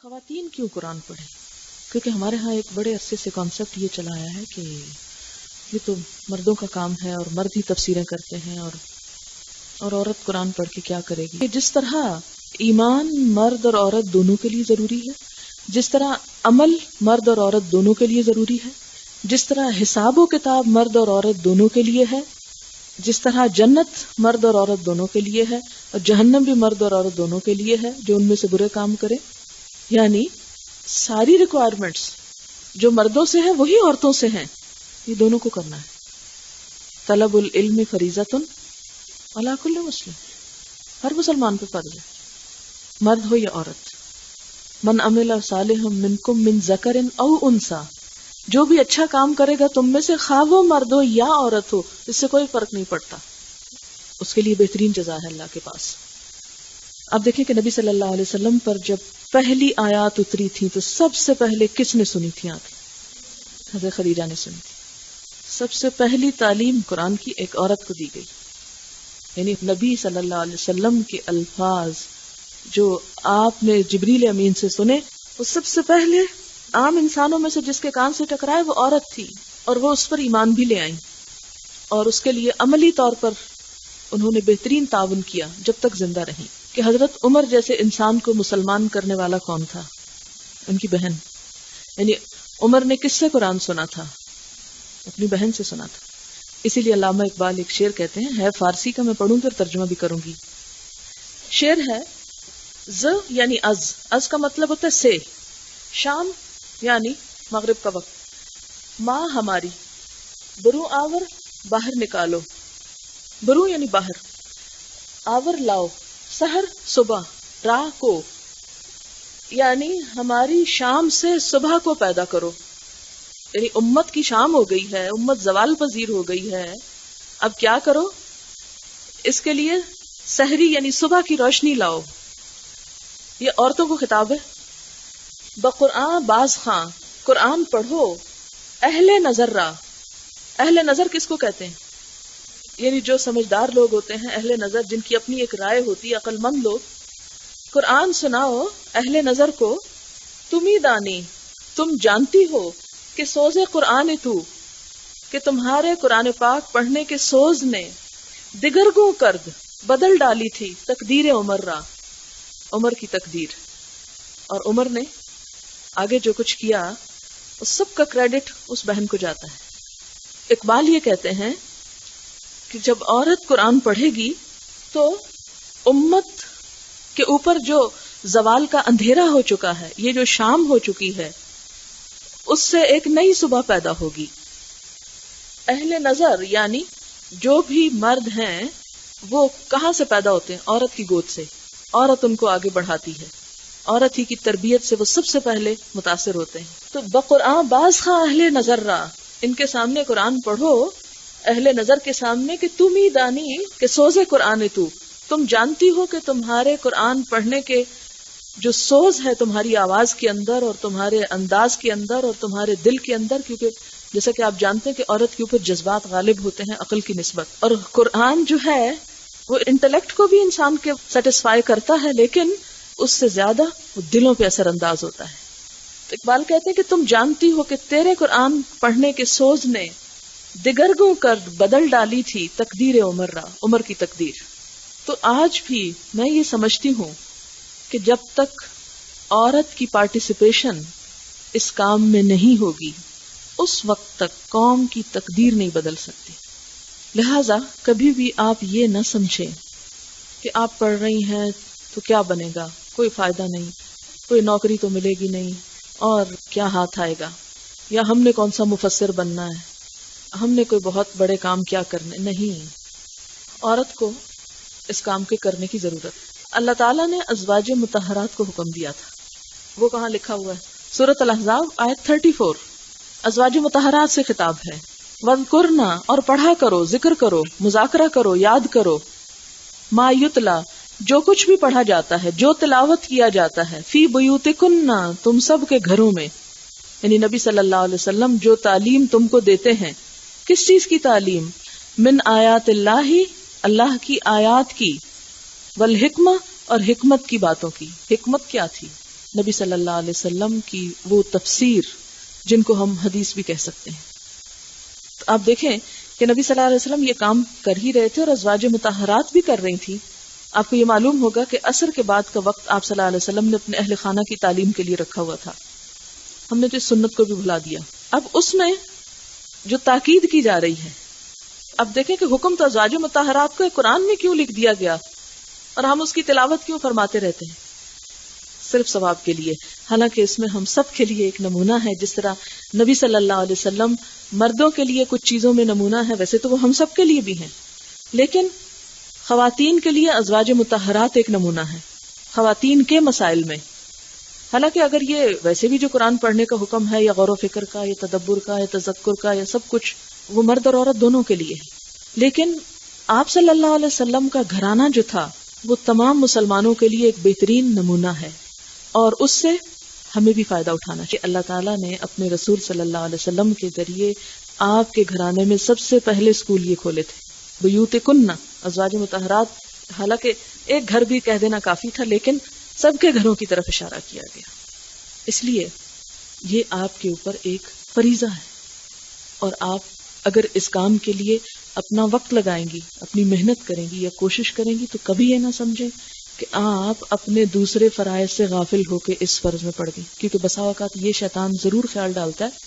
خواتین کیوں قرآن پڑھیں؟ کیونکہ ہمارے ہاں ایک بڑے عرصے سے کانسیپٹ یہ چلا آیا ہے کہ یہ تو مردوں کا کام ہے اور مرد ہی تفسیریں کرتے ہیں اور عورت قرآن پڑھ کے کیا کرے گی. جس طرح ایمان مرد اور عورت دونوں کے لیے ضروری ہے، جس طرح عمل مرد اور عورت دونوں کے لیے ضروری ہے، جس طرح حساب و کتاب مرد اور عورت دونوں کے لیے ہے، جس طرح جنت مرد اور عورت دونوں کے لیے ہے اور جہنم بھی مرد اور عورت دونوں کے لیے ہے جو ان میں سے برے کام کرے. یعنی ساری ریکوائرمنٹس جو مردوں سے ہیں وہی عورتوں سے ہیں، یہ دونوں کو کرنا ہے. طلب العلم فریضۃ علی کل مسلم، ہر مسلمان پہ فرض ہے، مرد ہو یا عورت. من عمل صالحا منکم من ذکر او انثی، جو بھی اچھا کام کرے گا تم میں سے، خواہ وہ مرد ہو یا عورت ہو، اس سے کوئی فرق نہیں پڑتا، اس کے لیے بہترین جزا ہے اللہ کے پاس. اب دیکھیں کہ نبی صلی اللہ علیہ وسلم پر جب پہلی آیات اتری تھی تو سب سے پہلے کس نے سنی تھی؟ حضرت خدیجہ نے سنی تھی. سب سے پہلی تعلیم قرآن کی ایک عورت کو دی گئی. یعنی نبی صلی اللہ علیہ وسلم کے الفاظ جو آپ نے جبریل امین سے سنے، وہ سب سے پہلے عام انسانوں میں سے جس کے کان سے ٹکرائے وہ عورت تھی، اور وہ اس پر ایمان بھی لے آئیں اور اس کے لیے عملی طور پر انہوں نے بہترین تعاون کیا جب تک زندہ رہیں. کہ حضرت عمر جیسے انسان کو مسلمان کرنے والا کون تھا؟ ان کی بہن. یعنی عمر نے کس سے قرآن سنا تھا؟ اپنی بہن سے سنا تھا. اسی لیے علامہ اقبال ایک شعر کہتے ہیں، ہے فارسی کا، میں پڑھوں پھر ترجمہ بھی کروں گی. شعر ہے، ز یعنی از کا مطلب ہوتا ہے سے، شام یعنی مغرب کا وقت، ماں ہماری، برو آور باہر نکالو، برو یعنی باہر، آور لاؤ، سحر صبح، راہ کو یعنی ہماری شام سے صبح کو پیدا کرو. یعنی امت کی شام ہو گئی ہے، امت زوال پذیر ہو گئی ہے، اب کیا کرو؟ اس کے لیے سحری یعنی صبح کی روشنی لاؤ. یہ عورتوں کو خطاب ہے. بقرآن باز خاں، قرآن پڑھو، اہل نظر را. اہل نظر کس کو کہتے ہیں؟ یعنی جو سمجھدار لوگ ہوتے ہیں، اہل نظر، جن کی اپنی ایک رائے ہوتی ہے، عقل مند لوگ. قرآن سناؤ اہل نظر کو، تم ہی دانی، تم جانتی ہو کہ سوز قرآن تو، کہ تمہارے قرآن پاک پڑھنے کے سوز نے دگرگوں کرد، بدل ڈالی تھی تقدیر عمر را، عمر کی تقدیر. اور عمر نے آگے جو کچھ کیا اس سب کا کریڈٹ اس بہن کو جاتا ہے. اقبال یہ کہتے ہیں کہ جب عورت قرآن پڑھے گی تو امت کے اوپر جو زوال کا اندھیرا ہو چکا ہے، یہ جو شام ہو چکی ہے، اس سے ایک نئی صبح پیدا ہوگی. اہل نظر یعنی جو بھی مرد ہیں وہ کہاں سے پیدا ہوتے ہیں؟ عورت کی گود سے. عورت ان کو آگے بڑھاتی ہے، عورت ہی کی تربیت سے وہ سب سے پہلے متاثر ہوتے ہیں. تو بقرآن باز خاں اہل نظر را، ان کے سامنے قرآن پڑھو، اہل نظر کے سامنے، کہ تم ہی دانی کہ سوز قرآن تو، تم جانتی ہو کہ تمہارے قرآن پڑھنے کے جو سوز ہے تمہاری آواز کے اندر اور تمہارے انداز کے اندر اور تمہارے دل کے اندر، کیونکہ جیسا کہ آپ جانتے ہیں کہ عورت کے اوپر جذبات غالب ہوتے ہیں عقل کی نسبت، اور قرآن جو ہے وہ انٹلیکٹ کو بھی انسان کے سیٹسفائی کرتا ہے لیکن اس سے زیادہ وہ دلوں پہ اثر انداز ہوتا ہے. تو اقبال کہتے ہیں کہ تم جانتی ہو کہ تیرے قرآن پڑھنے کے سوز نے دگرگوں کر بدل ڈالی تھی تقدیر عمر را، عمر کی تقدیر. تو آج بھی میں یہ سمجھتی ہوں کہ جب تک عورت کی پارٹیسپیشن اس کام میں نہیں ہوگی اس وقت تک قوم کی تقدیر نہیں بدل سکتی. لہٰذا کبھی بھی آپ یہ نہ سمجھیں کہ آپ پڑھ رہی ہیں تو کیا بنے گا، کوئی فائدہ نہیں، کوئی نوکری تو ملے گی نہیں، اور کیا ہاتھ آئے گا، یا ہم نے کون سا مفسر بننا ہے، ہم نے کوئی بہت بڑے کام کیا کرنے. نہیں، عورت کو اس کام کے کرنے کی ضرورت. اللہ تعالیٰ نے ازواج مطہرات کو حکم دیا تھا. وہ کہاں لکھا ہوا ہے؟ سورۃ الاحزاب آیت 34. ازواج مطہرات سے خطاب ہے. وَذْكُرْنَا، اور پڑھا کرو، ذکر کرو، مذاکرہ کرو، یاد کرو، ما یتلا، جو کچھ بھی پڑھا جاتا ہے، جو تلاوت کیا جاتا ہے، فی بیوتکن، تم سب کے گھروں میں. یعنی نبی صلی اللہ علیہ وسلم جو تعلیم تم کو دیتے ہیں، کس چیز کی تعلیم؟ من آیات اللہ، اللہ کی آیات کی، والحکمہ، اور حکمت کی باتوں کی. حکمت کیا تھی؟ نبی صلی اللہ علیہ وسلم کی وہ تفسیر جن کو ہم حدیث بھی کہہ سکتے ہیں. تو آپ دیکھیں کہ نبی صلی اللہ علیہ وسلم یہ کام کر ہی رہے تھے اور ازواج مطہرات بھی کر رہی تھی. آپ کو یہ معلوم ہوگا کہ عصر کے بعد کا وقت آپ صلی اللہ علیہ وسلم نے اپنے اہل خانہ کی تعلیم کے لیے رکھا ہوا تھا. ہم نے تو اس سنت کو بھی بھلا دیا. اب اس میں جو تاکید کی جا رہی ہے، اب دیکھیں کہ حکم تو ازواج مطہرات کو قرآن میں کیوں لکھ دیا گیا اور ہم اس کی تلاوت کیوں فرماتے رہتے ہیں؟ صرف ثواب کے لیے. حالانکہ اس میں ہم سب کے لیے ایک نمونہ ہے. جس طرح نبی صلی اللہ علیہ وسلم مردوں کے لیے کچھ چیزوں میں نمونہ ہے، ویسے تو وہ ہم سب کے لیے بھی ہیں، لیکن خواتین کے لیے ازواج مطہرات ایک نمونہ ہے خواتین کے مسائل میں. حالانکہ اگر یہ ویسے بھی جو قرآن پڑھنے کا حکم ہے یا غور و فکر کا یا تدبر کا یا تذکر کا یا سب کچھ وہ مرد اور عورت دونوں کے لیے ہے، لیکن آپ صلی اللہ علیہ وسلم کا گھرانہ جو تھا وہ تمام مسلمانوں کے لیے ایک بہترین نمونہ ہے، اور اس سے ہمیں بھی فائدہ اٹھانا چاہیے. اللہ تعالیٰ نے اپنے رسول صلی اللہ علیہ وسلم کے ذریعے آپ کے گھرانے میں سب سے پہلے اسکول یہ کھولے تھے، بیوتکن ازواج مطہرات. حالانکہ ایک گھر بھی کہہ دینا کافی تھا، لیکن سب کے گھروں کی طرف اشارہ کیا گیا. اس لیے یہ آپ کے اوپر ایک فریضہ ہے، اور آپ اگر اس کام کے لیے اپنا وقت لگائیں گی، اپنی محنت کریں گی یا کوشش کریں گی، تو کبھی یہ نہ سمجھیں کہ آپ اپنے دوسرے فرائض سے غافل ہو کے اس فرض میں پڑ گئی. کیونکہ بسا اوقات یہ شیطان ضرور خیال ڈالتا ہے.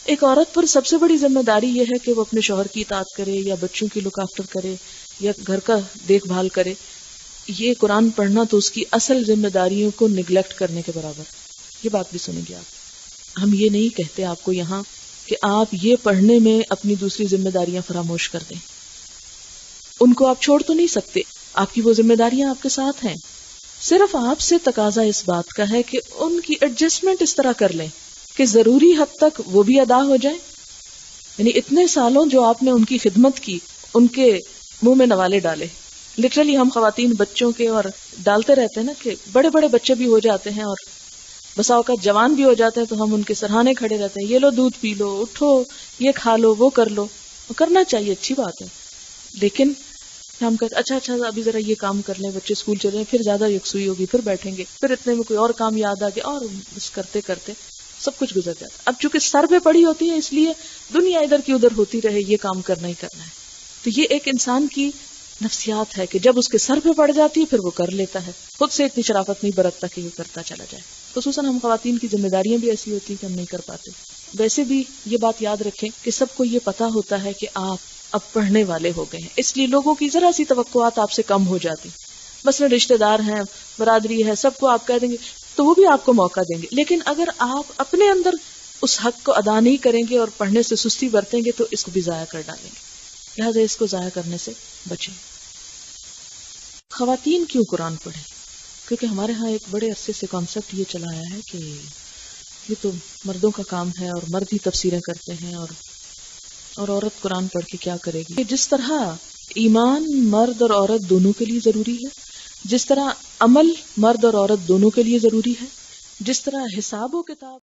ایک عورت پر سب سے بڑی ذمہ داری یہ ہے کہ وہ اپنے شوہر کی اطاعت کرے یا بچوں کی لک آفٹر کرے یا گھر کا دیکھ بھال کرے. یہ قرآن پڑھنا تو اس کی اصل ذمہ داریوں کو نگلیکٹ کرنے کے برابر. یہ بات بھی سنیں گے آپ. ہم یہ نہیں کہتے آپ کو یہاں کہ آپ یہ پڑھنے میں اپنی دوسری ذمہ داریاں فراموش کر دیں. ان کو آپ چھوڑ تو نہیں سکتے، آپ کی وہ ذمہ داریاں آپ کے ساتھ ہیں. صرف آپ سے تقاضا اس بات کا ہے کہ ان کی ایڈجسٹمنٹ اس طرح کر لیں کہ ضروری حد تک وہ بھی ادا ہو جائیں. یعنی اتنے سالوں جو آپ نے ان کی خدمت کی، ان کے منہ میں نوالے ڈالے. لٹرلی ہم خواتین بچوں کے اور ڈالتے رہتے ہیں نا کہ بڑے بڑے بچے بھی ہو جاتے ہیں اور بسا اوقات جوان بھی ہو جاتے ہیں، تو ہم ان کے سرہانے کھڑے رہتے ہیں، یہ لو دودھ پی لو، اٹھو یہ کھا لو، وہ کر لو. کرنا چاہیے، اچھی بات ہے، لیکن ہم کہتے اچھا ابھی ذرا یہ کام کر لیں، بچے اسکول چلے، پھر زیادہ یکسوئی ہوگی، پھر بیٹھیں گے، پھر اتنے میں کوئی اور کام یاد آ گیا، اور بس کرتے کرتے سب کچھ گزر جاتا. اب چونکہ سر پہ پڑی ہوتی ہے، اس لیے دنیا ادھر کی ادھر ہوتی رہے، یہ کام کرنا ہی کرنا ہے. تو یہ ایک انسان کی نفسیات ہے کہ جب اس کے سر پہ پڑ جاتی ہے پھر وہ کر لیتا ہے، خود سے اتنی شرافت نہیں برتتا کہ یہ کرتا چلا جائے. خصوصاً ہم خواتین کی ذمہ داریاں بھی ایسی ہوتی ہیں کہ ہم نہیں کر پاتے. ویسے بھی یہ بات یاد رکھیں کہ سب کو یہ پتا ہوتا ہے کہ آپ اب پڑھنے والے ہو گئے ہیں، اس لیے لوگوں کی ذرا سی توقعات آپ سے کم ہو جاتی. مثلا رشتہ دار ہیں، برادری ہے، سب کو آپ کہہ دیں گے تو وہ بھی آپ کو موقع دیں گے. لیکن اگر آپ اپنے اندر اس حق کو ادا نہیں کریں گے اور پڑھنے سے سستی برتیں گے تو اس کو بھی ضائع کر ڈالیں گے. لہٰذا اس کو ضائع کرنے سے بچیں. خواتین کیوں قرآن پڑھیں؟ کیونکہ ہمارے ہاں ایک بڑے عرصے سے کانسیپٹ یہ چلا آیا ہے کہ یہ تو مردوں کا کام ہے اور مرد ہی تفسیریں کرتے ہیں، اور عورت قرآن پڑھ کے کیا کرے گی. جس طرح ایمان مرد اور عورت دونوں کے لیے ضروری ہے، جس طرح عمل مرد اور عورت دونوں کے لیے ضروری ہے، جس طرح حساب و کتاب